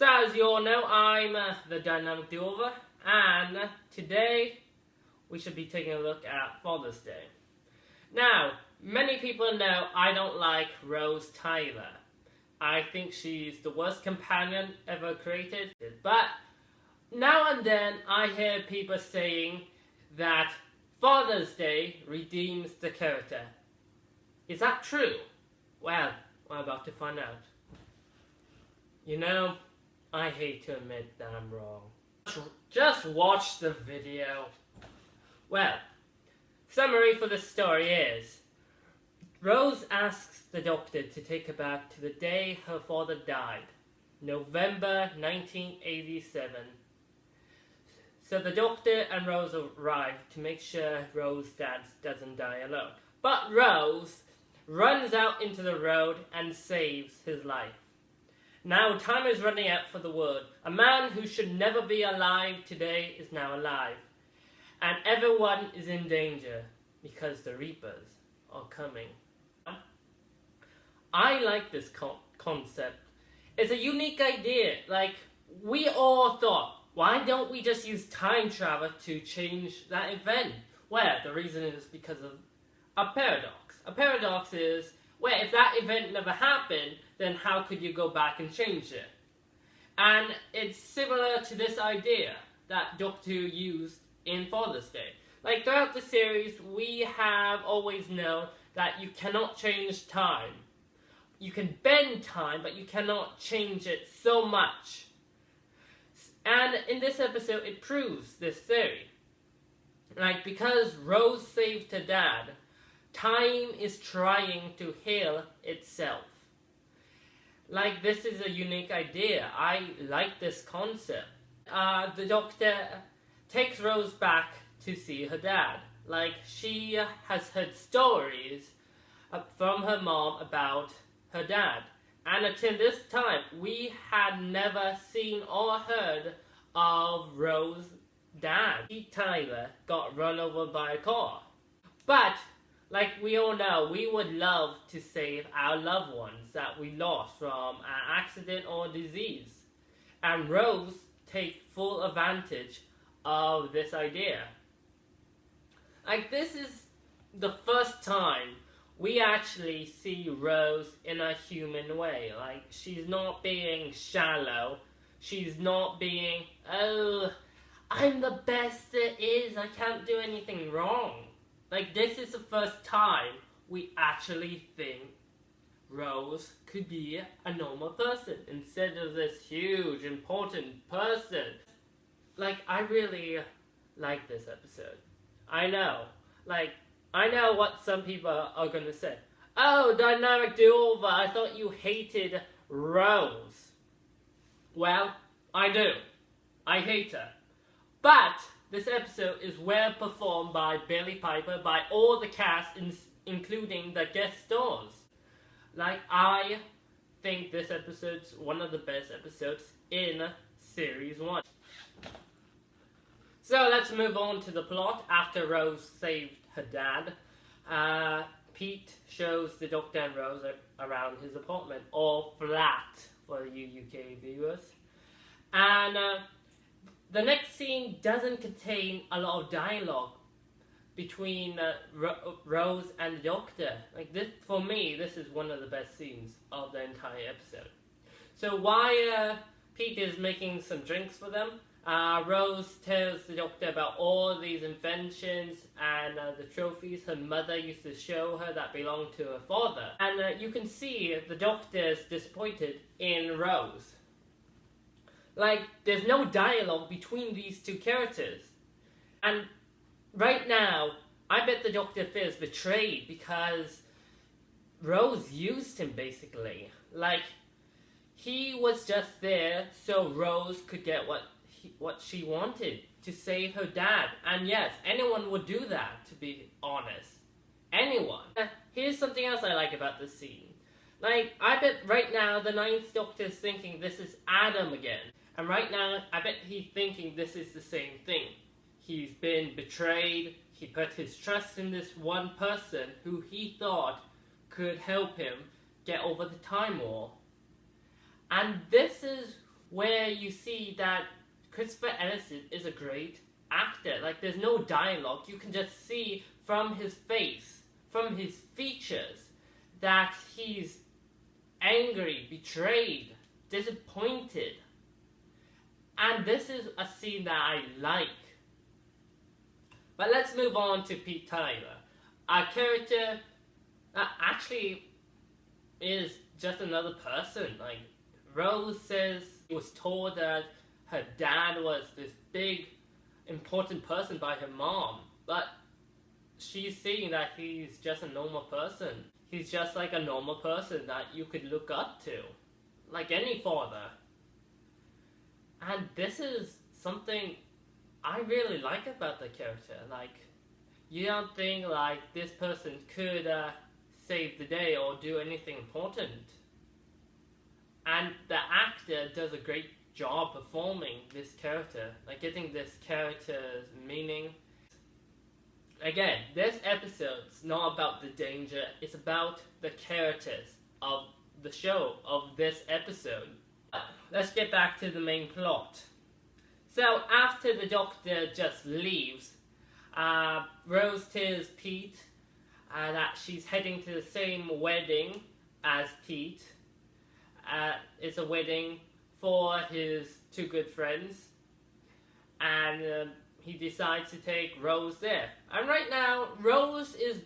So as you all know, I'm the Dynamic Duover, and today we should be taking a look at Father's Day. Now, many people know I don't like Rose Tyler. I think she's the worst companion ever created, but now and then I hear people saying that Father's Day redeems the character. Is that true? Well, we're about to find out. You know, I hate to admit that I'm wrong. Just watch the video. Well, summary for the story is, Rose asks the doctor to take her back to the day her father died, November 1987. So the doctor and Rose arrive to make sure Rose's dad doesn't die alone. But Rose runs out into the road and saves his life. Now time is running out for the word. A man who should never be alive today is now alive. And everyone is in danger because the Reapers are coming. I like this concept. It's a unique idea. Like, we all thought, why don't we just use time travel to change that event? Well, the reason is because of a paradox. A paradox is, well, if that event never happened, then how could you go back and change it? And it's similar to this idea that Doctor Who used in Father's Day. Like, throughout the series, we have always known that you cannot change time. You can bend time, but you cannot change it so much. And in this episode, it proves this theory. Like, because Rose saved her dad, time is trying to heal itself. Like, this is a unique idea. I like this concept. The doctor takes Rose back to see her dad. Like, she has heard stories from her mom about her dad. And until this time, we had never seen or heard of Rose's dad. Pete Tyler got run over by a car. But, like we all know, we would love to save our loved ones that we lost from an accident or disease. And Rose takes full advantage of this idea. Like, this is the first time we actually see Rose in a human way. Like, she's not being shallow. She's not being, oh, I'm the best there is. I can't do anything wrong. Like, this is the first time we actually think Rose could be a normal person instead of this huge, important person. Like, I really like this episode. I know. Like, I know what some people are going to say. Oh, Dynamic Duover, I thought you hated Rose. Well, I do. I hate her. But this episode is well performed by Billie Piper, by all the cast, including the guest stars. Like, I think this episode's one of the best episodes in Series 1. So let's move on to the plot. After Rose saved her dad, Pete shows the Doctor and Rose around his apartment, or flat for you UK viewers. And the next scene doesn't contain a lot of dialogue between Rose and the Doctor. Like, this, for me, this is one of the best scenes of the entire episode. So while Pete is making some drinks for them, Rose tells the Doctor about all these inventions and the trophies her mother used to show her that belonged to her father. And you can see the Doctor's disappointed in Rose. Like, there's no dialogue between these two characters. And right now, I bet the Doctor feels betrayed because Rose used him, basically. Like, he was just there so Rose could get what she wanted, to save her dad. And yes, anyone would do that, to be honest. Anyone. Here's something else I like about this scene. Like, I bet right now the Ninth Doctor is thinking this is Adam again. And right now, I bet he's thinking this is the same thing. He's been betrayed. He put his trust in this one person who he thought could help him get over the Time War. And this is where you see that Christopher Eccleston is a great actor. Like, there's no dialogue. You can just see from his face, from his features, that he's angry, betrayed, disappointed. And this is a scene that I like. But let's move on to Pete Tyler, a character that actually is just another person. Like, Rose says she was told that her dad was this big, important person by her mom, but she's seeing that he's just a normal person. He's just like a normal person that you could look up to, like any father. And this is something I really like about the character. Like, you don't think like this person could save the day or do anything important. And the actor does a great job performing this character, like getting this character's meaning. Again, this episode's not about the danger, it's about the characters of the show, of this episode. Let's get back to the main plot. So after the doctor just leaves, Rose tells Pete that she's heading to the same wedding as Pete. It's a wedding for his two good friends, and he decides to take Rose there. And right now, Rose is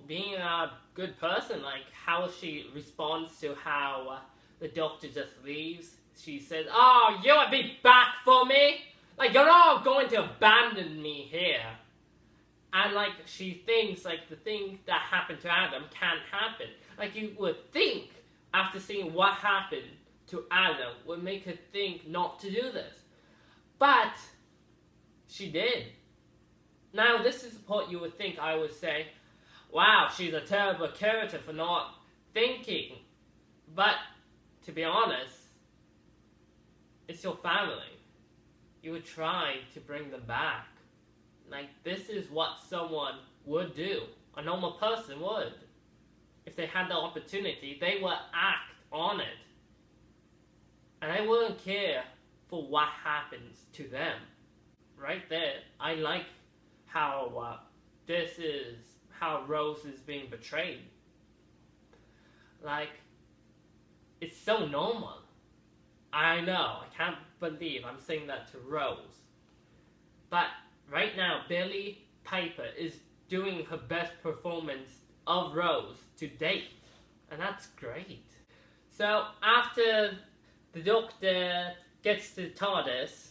being a good person. Like, how she responds to how the doctor just leaves. She says, "Oh, you will be back for me? Like, you're not going to abandon me here." And like, she thinks like the thing that happened to Adam can't happen. Like, you would think after seeing what happened to Adam would make her think not to do this. But she did. Now, this is what you would think I would say, wow, she's a terrible character for not thinking. But, to be honest, it's your family. You would try to bring them back. Like, this is what someone would do. A normal person would. If they had the opportunity, they would act on it. And I wouldn't care for what happens to them. Right there, I like how this is how Rose is being betrayed. Like, it's so normal. I know, I can't believe I'm saying that to Rose. But right now, Billie Piper is doing her best performance of Rose to date. And that's great. So, after the doctor gets to the TARDIS,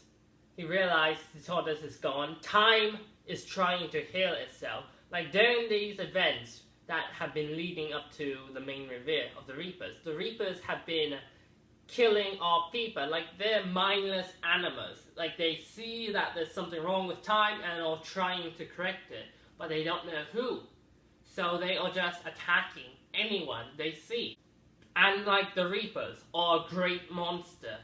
he realizes the TARDIS is gone. Time is trying to heal itself. Like, during these events that have been leading up to the main reveal of the Reapers have been killing off people. Like, they're mindless animals. Like, they see that there's something wrong with time and are trying to correct it, but they don't know who. So they are just attacking anyone they see. And like, the Reapers are a great monster.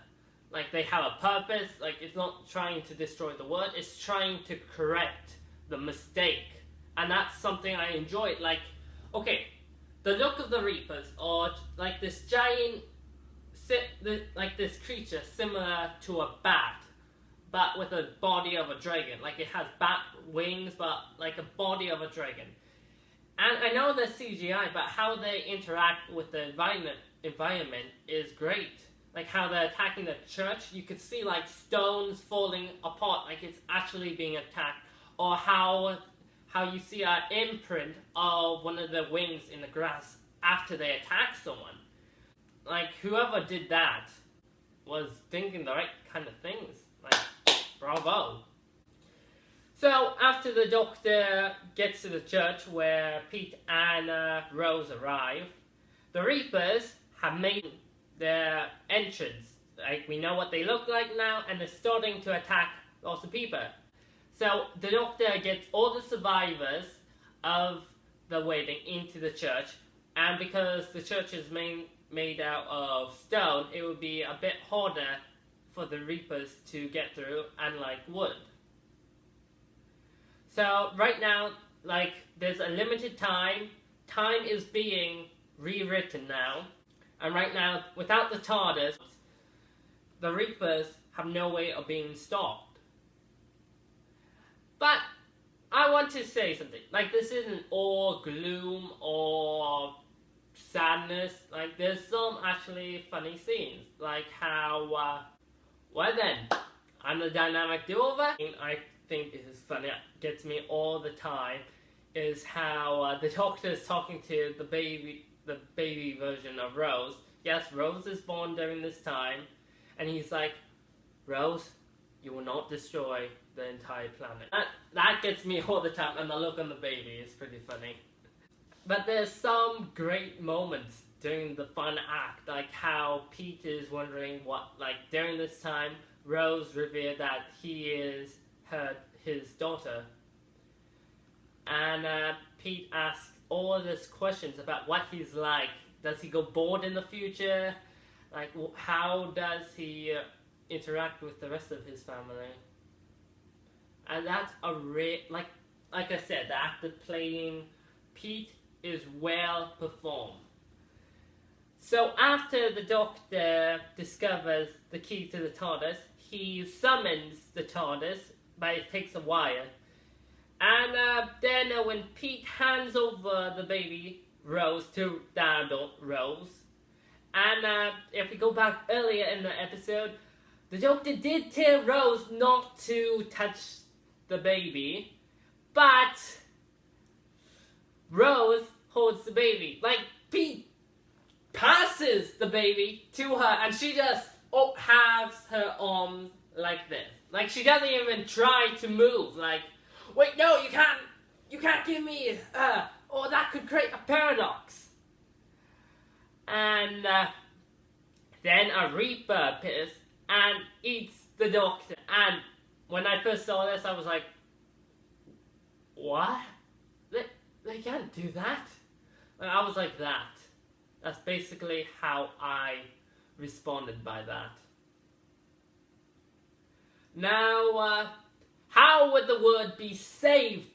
Like, they have a purpose. Like, it's not trying to destroy the world, it's trying to correct the mistake. And that's something I enjoyed. Like, okay, the look of the Reapers are like this giant, like this creature similar to a bat, but with a body of a dragon. Like, it has bat wings, but like a body of a dragon. And I know they're CGI, but how they interact with the environment is great. Like, how they're attacking the church, you could see like stones falling apart, like it's actually being attacked. Or how you see an imprint of one of the wings in the grass after they attack someone. Like, whoever did that was thinking the right kind of things. Like, bravo. So, after the doctor gets to the church where Pete and Rose arrive, the Reapers have made their entrance. Like, we know what they look like now, and they're starting to attack lots of people. So, the doctor gets all the survivors of the wedding into the church, and because the church is made out of stone, it would be a bit harder for the Reapers to get through, unlike wood. So, right now, like, there's a limited time. Time is being rewritten now. And right now, without the TARDIS, the Reapers have no way of being stopped. But I want to say something. Like, this isn't all gloom or sadness. Like, there's some actually funny scenes. Like how, well then, I'm the dynamic do-over. I think is funny, gets me all the time, is how the Doctor is talking to the baby version of Rose. Yes, Rose is born during this time, and he's like, Rose, you will not destroy the entire planet. That gets me all the time, and the look on the baby is pretty funny. But there's some great moments during the fun act, like how Pete is wondering what, like during this time, Rose revealed that he is his daughter. And Pete asks all these questions about what he's like. Does he go bored in the future? Like, how does he interact with the rest of his family? And that's a like I said, the actor playing Pete is well performed. So after the Doctor discovers the key to the TARDIS, he summons the TARDIS, but it takes a while. And then when Pete hands over the baby Rose to the adult Rose, and if we go back earlier in the episode, the Doctor did tell Rose not to touch the baby, but Rose holds the baby. Like, Pete passes the baby to her, and she just has her arms like this. Like, she doesn't even try to move. Like, wait, no, you can't give me, or that could create a paradox. And then a Reaper appears and eats the Doctor. And when I first saw this, I was like, what? They can't do that. Like, I was like that. That's basically how I responded by that. Now, how would the world be saved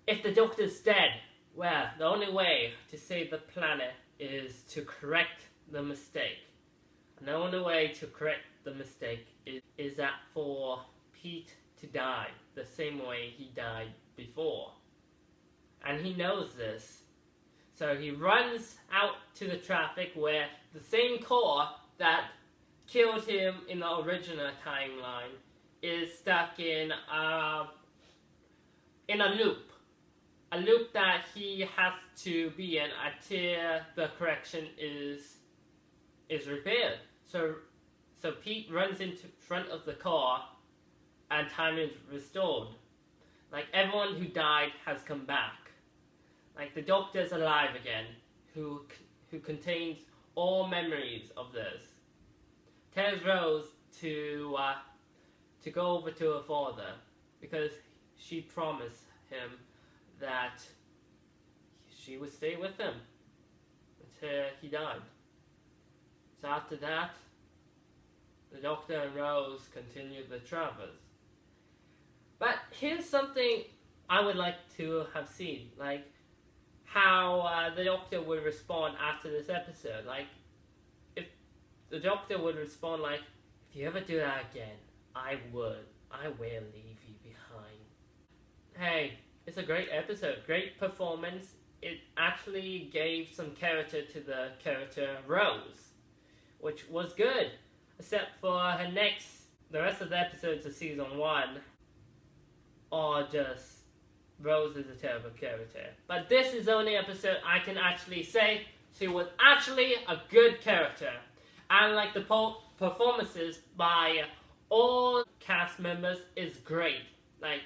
if the Doctor's dead? Well, the only way to save the planet is to correct the mistake. And the only way to correct the mistake is that for Pete to die the same way he died before. And he knows this. So he runs out to the traffic where the same core that killed him in the original timeline is stuck in a loop. A loop that he has to be in until the correction is repaired. So Pete runs into front of the car and time is restored. Like, everyone who died has come back. Like, the Doctor's alive again, who contains all memories of this. Tells Rose to go over to her father because she promised him that she would stay with him until he died. So after that, the Doctor and Rose continued the travels. But here's something I would like to have seen, like how the Doctor would respond after this episode. Like, if the Doctor would respond like, if you ever do that again, I will leave you behind. Hey, it's a great episode, great performance. It actually gave some character to the character Rose, which was good, except for the rest of the episodes of season 1 are just, Rose is a terrible character. But this is the only episode I can actually say she was actually a good character. And like, the performances by all cast members is great. Like,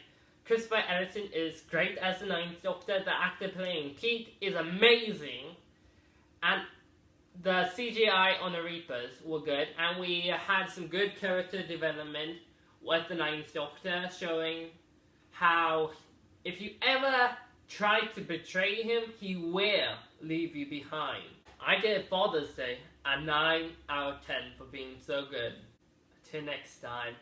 Christopher Eccleston is great as the Ninth Doctor. The actor playing Pete is amazing. And the CGI on the Reapers were good. And we had some good character development with the Ninth Doctor, showing how if you ever try to betray him, he will leave you behind. I gave Father's Day a 9 out of 10 for being so good. Till next time.